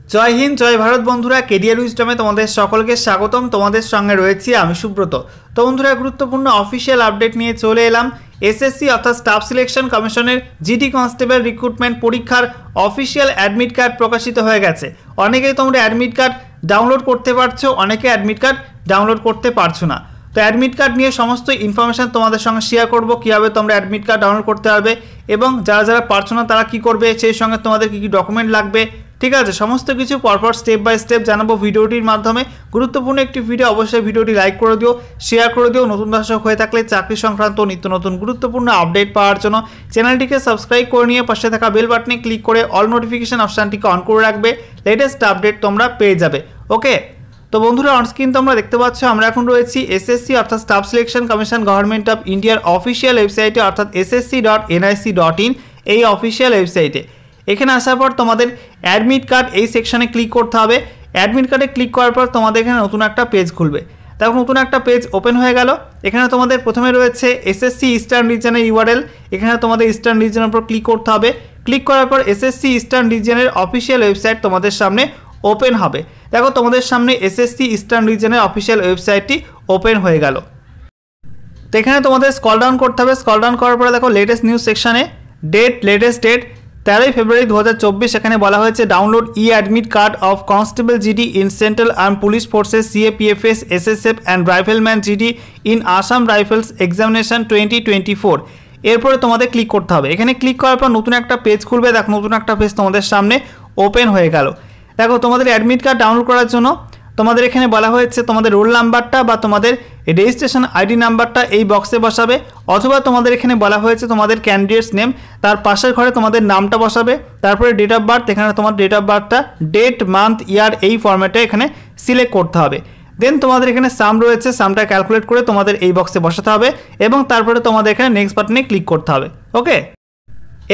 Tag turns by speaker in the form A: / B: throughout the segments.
A: जय हिंद जय भारत बंधुरा केरियर उइजडमे तुम्हारे सकल के स्वागतम। तुम्हारे संगे रयेछि आमि सुब्रत। तो बंधुरा गुरुत्वपूर्ण अफिशियल अपडेट निये चले एलाम। एसएससी अर्थात स्टाफ सिलेक्शन कमिशनेर जीडी कन्स्टेबल रिक्रुटमेंट परीक्षार अफिशियल एडमिट कार्ड प्रकाशित हो गेছে। अनेकेই তোমরা एडमिट कार्ड डाउनलोड करते पाরছো, अनेके एडमिट कार्ड डाउनलोड करते पारছো ना। तो एडमिट कार्ड निये समस्त इनफरमेशन तुम्हारे संगे शेयर करब, किभाबे तोमरा एडमिट कार्ड डाउनलोड करते पारबे एबं जारा जारा पारছো ना तारा कि करबे, सेई संगे तुम्हादेर कि कि डकुमेंट लागबे, ठीक है। समस्त किछु परपर स्टेप बाय स्टेप जानाबो भिडियोटिर माध्यमे। गुरुत्वपूर्ण एक भिडियो, अवश्य भिडियोटी लाइक करे दिओ, शेयर करे दिओ। नतून दर्शक हये थाकले चाकरी संक्रांत नित्य नतून गुरुत्वपूर्ण अपडेट पाওয়ার জন্য চ্যানেলটিকে সাবস্ক্রাইব করে নিয়ে পাশে থাকা বেল বাটনে ক্লিক করে অল নোটিফিকেশন অপশনটিকে অন করে রাখবে। লেটেস্ট আপডেট তোমরা পেয়ে যাবে। ওকে, তো বন্ধুরা অন স্ক্রিন তোমরা দেখতে পাচ্ছ আমরা এখন রয়েছি এসএসসি অর্থাৎ staff selection commission government of ইন্ডিয়ার অফিসিয়াল ওয়েবসাইটে অর্থাৎ ssc.nic.in এই অফিসিয়াল ওয়েবসাইটে। এখানে আসার পর তোমাদের অ্যাডমিট কার্ড এই সেকশনে ক্লিক করতে হবে। অ্যাডমিট কার্ডে ক্লিক করার পর তোমাদের এখানে নতুন একটা পেজ খুলবে। দেখো নতুন একটা পেজ ওপেন হয়ে গেল। এখানে তোমাদের প্রথমে রয়েছে এসএসসি ইস্টার্ন রিজনের ইউআরএল। এখানে তোমাদের ইস্টার্ন রিজনের উপর ক্লিক করতে হবে। ক্লিক করার পর এসএসসি ইস্টার্ন রিজনের অফিসিয়াল ওয়েবসাইট তোমাদের সামনে ওপেন হবে। দেখো তোমাদের সামনে এসএসসি ইস্টার্ন রিজনের অফিসিয়াল ওয়েবসাইটটি ওপেন হয়ে গেল। তো এখানে তোমাদের স্ক্রল ডাউন করতে হবে। স্ক্রল ডাউন করার পরে দেখো লেটেস্ট নিউজ সেকশনে লেটেস্ট ডেট 13 ফেব্রুয়ারি 2024 এখানে বলা হয়েছে download e admit card of constable GD in central arm police forces CAPFs SSF and rifleman GD in Assam rifles examination 2024। এরপরে তোমাদের ক্লিক করতে হবে। এখানে ক্লিক করার পর নতুন একটা পেজ খুলবে। দেখো নতুন একটা পেজ তোমাদের সামনে ওপেন হয়ে গেল। দেখো তোমাদের অ্যাডমিট কার্ড ডাউনলোড করার জন্য তোমাদের এখানে বলা হয়েছে তোমাদের রোল নাম্বারটা বা তোমাদের রেজিস্ট্রেশন আইডি নাম্বারটা এই বক্সে বসাবে, অথবা তোমাদের এখানে বলা হয়েছে তোমাদের ক্যান্ডিডেটস নেম, তার পাশের ঘরে তোমাদের নামটা বসাবে। তারপরে ডেট অফ বার্থ, এখানে তোমার ডেট অফ বার্থটা ডেট মান্থ ইয়ার এই ফরম্যাটে এখানে সিলেক্ট করতে হবে। দেন তোমাদের এখানে সাম রয়েছে, সামটা ক্যালকুলেট করে তোমাদের এই বক্সে বসাতে হবে এবং তারপরে তোমাদের এখানে নেক্সট বাটনে ক্লিক করতে হবে। ওকে,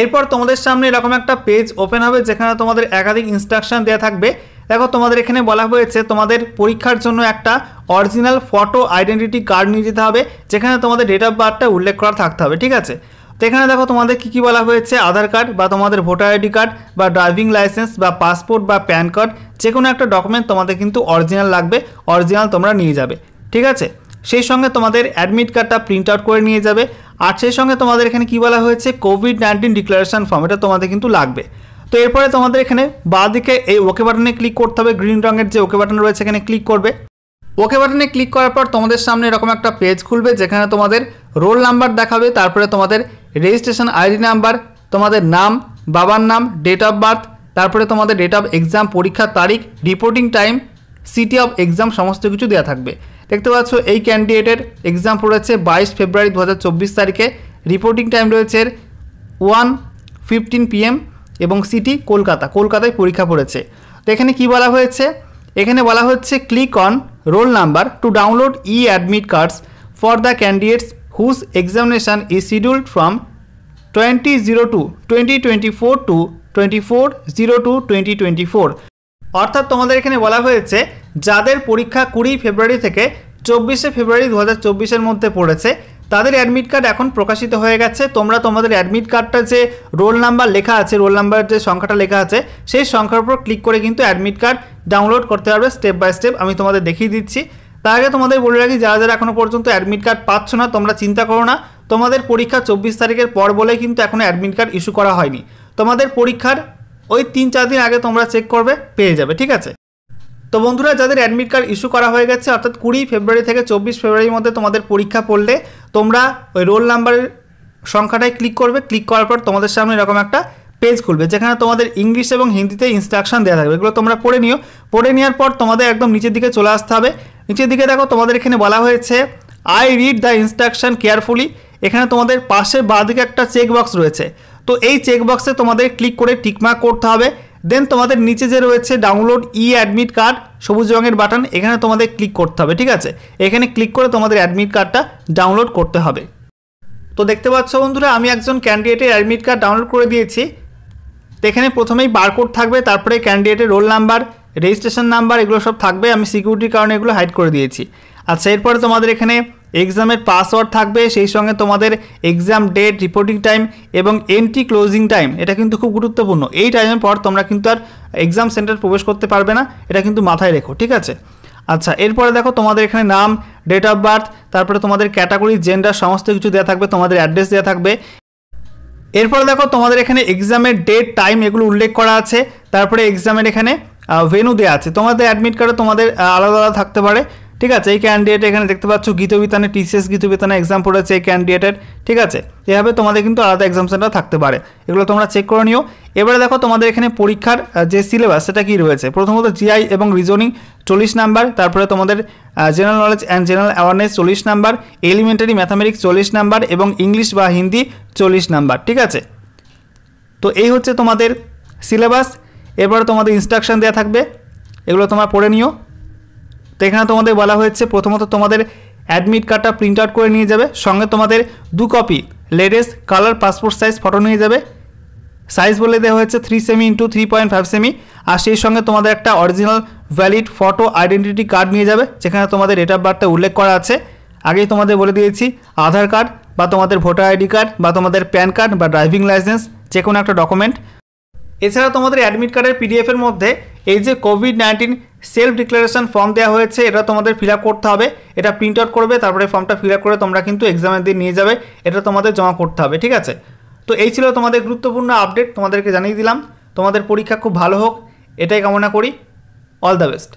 A: এরপর তোমাদের সামনে এরকম একটা পেজ ওপেন হবে যেখানে তোমাদের একাধিক ইনস্ট্রাকশন দেওয়া থাকবে। দেখো তোমাদের এখানে বলা হয়েছে তোমাদের পরীক্ষার জন্য একটা অরিজিনাল ফটো আইডেন্টিটি কার্ড নিয়ে যেতে হবে, যেখানে তোমাদের ডেট অফ বার্থটা উল্লেখ করা থাকতে হবে, ঠিক আছে। তো এখানে দেখো তোমাদের কী কী বলা হয়েছে, আধার কার্ড বা তোমাদের ভোটার আইডি কার্ড বা ড্রাইভিং লাইসেন্স বা পাসপোর্ট বা প্যান কার্ড, যে কোনো একটা ডকুমেন্ট তোমাদের কিন্তু অরিজিনাল লাগবে, অরিজিনাল তোমরা নিয়ে যাবে, ঠিক আছে। সেই সঙ্গে তোমাদের অ্যাডমিট কার্ডটা প্রিন্ট আউট করে নিয়ে যাবে। আর সেই সঙ্গে তোমাদের এখানে কী বলা হয়েছে কোভিড-19 ডিক্লারেশন ফর্ম, এটা তোমাদের কিন্তু লাগবে। তো এরপরে তোমাদের এখানে বাঁ দিকে এই ওকে বাটনে ক্লিক করতে হবে। গ্রিন রঙের যে ওকে বাটন রয়েছে এখানে ক্লিক করবে। ওকে বাটনে ক্লিক করার পর তোমাদের সামনে এরকম একটা পেজ খুলবে যেখানে তোমাদের রোল নাম্বার দেখাবে, তারপরে তোমাদের রেজিস্ট্রেশন আইডি নাম্বার, তোমাদের নাম, বাবার নাম, ডেট অফ বার্থ, তারপরে তোমাদের ডেট অফ এক্সাম, পরীক্ষার তারিখ, reporting time, city of exam, সমস্ত কিছু দেওয়া থাকবে। দেখতে পাচ্ছ এই ক্যান্ডিডেটের এক্সাম পড়েছে 22 ফেব্রুয়ারি 2024 তারিখে। রিপোর্টিং টাইম রয়েছে 1:15 PM এবং সিটি কলকাতায় পরীক্ষা পড়েছে। তো এখানে কি বলা হয়েছে, এখানে বলা হচ্ছে click on roll number to download e admit cards for the candidates whose examination is scheduled from 20/02/2024 to 24/02/2024। অর্থাৎ তোমাদের এখানে বলা হয়েছে যাদের পরীক্ষা 20 ফেব্রুয়ারি থেকে 24 ফেব্রুয়ারি 2024 মধ্যে পড়েছে তাদের অ্যাডমিট কার্ড এখন প্রকাশিত হয়ে গেছে। তোমরা তোমাদের অ্যাডমিট কার্ডটা যে রোল নাম্বার লেখা আছে, রোল নাম্বারের যে সংখ্যাটা লেখা আছে সেই সংখ্যার উপর ক্লিক করে কিন্তু অ্যাডমিট কার্ড ডাউনলোড করতে পারবে স্টেপ বাই স্টেপ। আমি তোমাদের দেখিয়ে দিচ্ছি। তার আগে তোমাদের বলে রাখি যারা যারা এখনও পর্যন্ত অ্যাডমিট কার্ড পাচ্ছ না তোমরা চিন্তা করো না, তোমাদের পরীক্ষা 24 তারিখের পর বলেই কিন্তু এখনও অ্যাডমিট কার্ড ইস্যু করা হয়নি। তোমাদের পরীক্ষার ওই 3-4 দিন আগে তোমরা চেক করবে, পেয়ে যাবে, ঠিক আছে। তো বন্ধুরা যাদের অ্যাডমিট কার্ড ইস্যু করা হয়ে গেছে অর্থাৎ 20 ফেব্রুয়ারি থেকে 24 ফেব্রুয়ারির মধ্যে তোমাদের পরীক্ষা পড়লে তোমরা ওই রোল নাম্বারের সংখ্যাটায় ক্লিক করবে। ক্লিক করার পর তোমাদের সামনে এরকম একটা পেজ খুলবে যেখানে তোমাদের ইংলিশ এবং হিন্দিতে ইনস্ট্রাকশন দেওয়া থাকবে। এগুলো তোমরা পড়ে নিও। পড়ে নেওয়ার পর তোমাদের একদম নিচের দিকে চলে আসতে হবে। নিচের দিকে দেখো তোমাদের এখানে বলা হয়েছে I read the instruction carefully. এখানে তোমাদের পাশে বাঁ দিকে একটা চেক বক্স রয়েছে। তো এই চেক বক্সে তোমাদের ক্লিক করে টিকমার্ক করতে হবে। দেন তোমাদের নিচে যে রয়েছে ডাউনলোড ই অ্যাডমিট কার্ড সবুজ রঙের বাটন, এখানে তোমাদের ক্লিক করতে হবে, ঠিক আছে। এখানে ক্লিক করে তোমাদের অ্যাডমিট কার্ডটা ডাউনলোড করতে হবে। তো দেখতে পাচ্ছ বন্ধুরা আমি একজন ক্যান্ডিডেটের অ্যাডমিট কার্ড ডাউনলোড করে দিয়েছি। তো এখানে প্রথমেই বারকোড থাকবে, তারপরে ক্যান্ডিডেটের রোল নাম্বার, রেজিস্ট্রেশন নাম্বার, এগুলো সব থাকবে। আমি সিকিউরিটির কারণে এগুলো হাইড করে দিয়েছি। আচ্ছা, এরপরে তোমাদের এখানে এক্সামের পাসওয়ার্ড থাকবে, সেই সঙ্গে তোমাদের এক্সাম ডেট, রিপোর্টিং টাইম এবং এন্ট্রি ক্লোজিং টাইম। এটা কিন্তু খুব গুরুত্বপূর্ণ। এই টাইমের পর তোমরা কিন্তু আর এক্সাম সেন্টার প্রবেশ করতে পারবে না, এটা কিন্তু মাথায় রেখো, ঠিক আছে। আচ্ছা, এরপরে দেখো তোমাদের এখানে নাম, ডেট অফ বার্থ, তারপরে তোমাদের ক্যাটাগরি, জেন্ডার সমস্ত কিছু দেওয়া থাকবে, তোমাদের অ্যাড্রেস দেওয়া থাকবে। এরপরে দেখো তোমাদের এখানে এক্সামের ডেট, টাইম এগুলো উল্লেখ করা আছে। তারপরে এক্সামের এখানে ভেন্যু দেওয়া আছে। তোমাদের অ্যাডমিট কার্ডে তোমাদের আলাদা আলাদা থাকতে পারে, ঠিক আছে। এই ক্যান্ডিডেট এখানে দেখতে পাচ্ছ গীতবিতানে, টিসিএস গীতবিতানে এক্সাম পড়েছে এই ক্যান্ডিডেটের, ঠিক আছে। এভাবে তোমাদের কিন্তু আলাদা এক্সাম সেন্টার থাকতে পারে, এগুলো তোমরা চেক করে নিও। এবারে দেখো তোমাদের এখানে পরীক্ষার যে সিলেবাস সেটা কী রয়েছে। প্রথমত জিআই এবং রিজনিং 40 নাম্বার, তারপরে তোমাদের general knowledge and general awareness 40 number, elementary mathematics 40 number এবং ইংলিশ বা হিন্দি 40 নাম্বার, ঠিক আছে। তো এই হচ্ছে তোমাদের সিলেবাস। এরপরে তোমাদের ইনস্ট্রাকশন দেওয়া থাকবে, এগুলো তোমরা পড়ে নিও। তো এখানে তোমাদের বলা হয়েছে প্রথমত তোমাদের অ্যাডমিট কার্ডটা প্রিন্ট আউট করে নিয়ে যাবে, সঙ্গে তোমাদের 2 copy latest colour passport size photo নিয়ে যাবে। সাইজ বলে দেওয়া হয়েছে 3 সেমি ইন্টু 3.5 সেমি। আর সেই সঙ্গে তোমাদের একটা original valid photo identity card নিয়ে যাবে, যেখানে তোমাদের ডেট অফ বার্থটা উল্লেখ করা আছে। আগেই তোমাদের বলে দিয়েছি, আধার কার্ড বা তোমাদের ভোটার আইডি কার্ড বা তোমাদের প্যান কার্ড বা ড্রাইভিং লাইসেন্স, যে কোনো একটা ডকুমেন্ট। এছাড়া তোমাদের অ্যাডমিট কার্ডের পিডিএফের মধ্যে এই যে কোভিড-19 সেলফ ডিক্লারেশন ফর্ম দেওয়া হয়েছে, এটা তোমাদের ফিল আপ করতে হবে। এটা প্রিন্ট আউট করবে, তারপরে ফর্মটা ফিল আপ করে তোমরা কিন্তু এক্সামের দিন নিয়ে যাবে, এটা তোমাদের জমা করতে হবে, ঠিক আছে। তো এই ছিল তোমাদের গুরুত্বপূর্ণ আপডেট, তোমাদেরকে জানিয়ে দিলাম। তোমাদের পরীক্ষা খুব ভালো হোক, এটাই কামনা করি। All the best.